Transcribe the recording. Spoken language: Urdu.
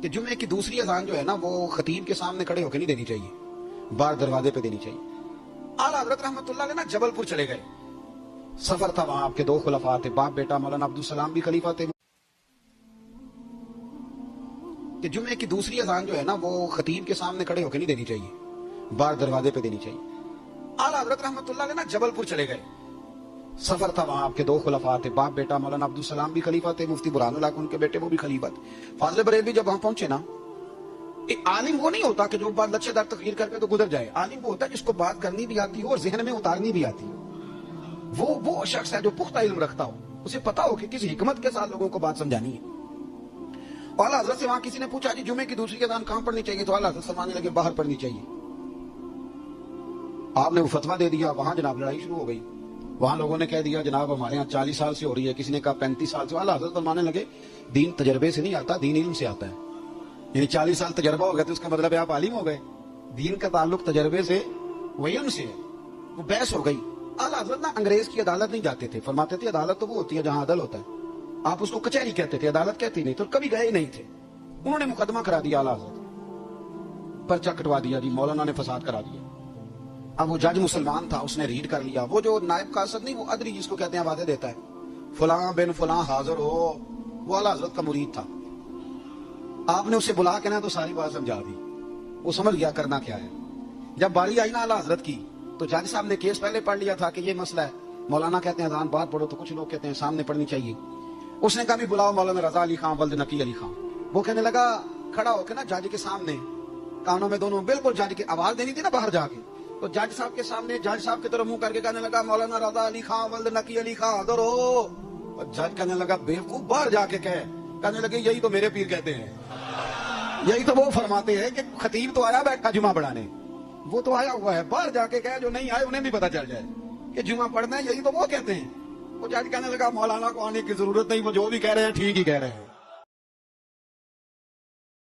کہ جمعے کی دوسری اذان جو ہے نا وہ خطیب کے سامنے کھڑے ہو کے نہیں دینی چاہیے، باہر دروازے پہ دینی چاہیے۔ اعلیٰ حضرت رحمت اللہ علیہ نا جبل پور چلے گئے، سفر تھا، وہاں آپ کے دو خلفاء تھے، باپ بیٹا مولانا عبدالسلام بھی خلیفہ تھے، کہ جمعے کی دوسری اذان جو ہے نا وہ خطیب کے سامنے کھڑے ہو کے نہیں دینی چاہیے، باہر دروازے پہ دینی چاہیے۔ اعلیٰ حضرت رحمت اللہ علیہ نا جبل پور چلے گئے، سفر تھا، وہاں آپ کے دو خلفاء تھے، باپ بیٹا مولانا عبدالسلام بھی خلیفہ تھے، مفتی برہان اللہ ان کے بیٹے وہ بھی خلیفہ تھے۔ فاضل بریلوی جب وہاں پہنچے نا، عالم وہ نہیں ہوتا کہ جو بات لچے دار تقریر کر کے تو گزر جائے، عالم وہ ہوتا ہے جس کو بات کرنی بھی آتی ہو اور ذہن میں اتارنی بھی آتی ہو، وہ شخص ہے جو پختہ علم رکھتا ہو، اسے پتا ہو کہ کس حکمت کے ساتھ لوگوں کو بات سمجھانی ہے۔ اعلیٰ حضرت سے وہاں کسی نے پوچھا جی جمعے کی دوسری اذان کہاں پڑھنی چاہیے، تو اعلیٰ حضرت فرمانے لگے باہر پڑھنی چاہیے۔ آپ نے وہ فتویٰ دے دیا، وہاں جناب لڑائی شروع ہو گئی، وہاں لوگوں نے کہہ دیا جناب ہمارے ہاں 40 سال سے ہو رہی ہے، کسی نے کہا 35 سال سے۔ اعلیٰ حضرت فرمانے لگے دین تجربے سے نہیں آتا، دین علم سے آتا ہے، یعنی 40 سال تجربہ ہو گیا تو اس کا مطلب ہے آپ عالم ہو گئے، دین کا تعلق تجربے سے و علم سے ہے۔ وہ بحث ہو گئی۔ اعلیٰ حضرت نا انگریز کی عدالت نہیں جاتے تھے، فرماتے تھے عدالت تو وہ ہوتی ہے جہاں عدل ہوتا ہے، آپ اس کو کچہری کہتے تھے، عدالت کہتی نہیں، تو کبھی گئے ہی نہیں تھے۔ انہوں نے مقدمہ کرا دیا، اعلیٰ حضرت پرچہ کٹوا دیا، جی مولانا نے فساد کرا دیا۔ اب وہ جج مسلمان تھا، اس نے ریڈ کر لیا، وہ جو نائب قاصد نہیں، وہ ادری جس کو کہتے ہیں وعدے دیتا ہے، فلاں بن فلاں حاضر ہو، وہ اعلیٰ حضرت کا مرید تھا۔ آپ نے اسے بلا کے نا تو ساری بات سمجھا دی، وہ سمجھ گیا کرنا کیا ہے۔ جب باری آئی نا اعلیٰ حضرت کی تو جج صاحب نے کیس پہلے پڑھ لیا تھا کہ یہ مسئلہ ہے، مولانا کہتے ہیں اذان بعد پڑھو، تو کچھ لوگ کہتے ہیں سامنے پڑھنی چاہیے۔ اس نے کہا بھی بلاؤ مولانا رضا علی خان ولد نقی علی خان۔ وہ کہنے لگا کھڑا ہو کے نا جج کے سامنے، کانوں میں دونوں بالکل جج کی آواز دینی تھی نا باہر جا کے، تو جج صاحب کے سامنے جج صاحب کی طرف منہ کر کے کہنے لگا مولانا رضا علی خان ولد نقی علی خان حاضر ہو۔ اور جج کہنے لگا بیوقوف، باہر جا کے کہنے لگے یہی تو میرے پیر کہتے ہیں، یہی تو وہ فرماتے ہیں کہ خطیب تو آیا بیٹھا جمعہ پڑھانے، وہ تو آیا ہوا ہے، باہر جا کے کہے جو نہیں آئے انہیں بھی پتا چل جائے کہ جمعہ پڑھنا ہے، یہی تو وہ کہتے ہیں۔ وہ جج کہنے لگا مولانا کو آنے کی ضرورت نہیں، وہ جو بھی کہہ رہے ہیں ٹھیک ہی کہہ رہے ہیں۔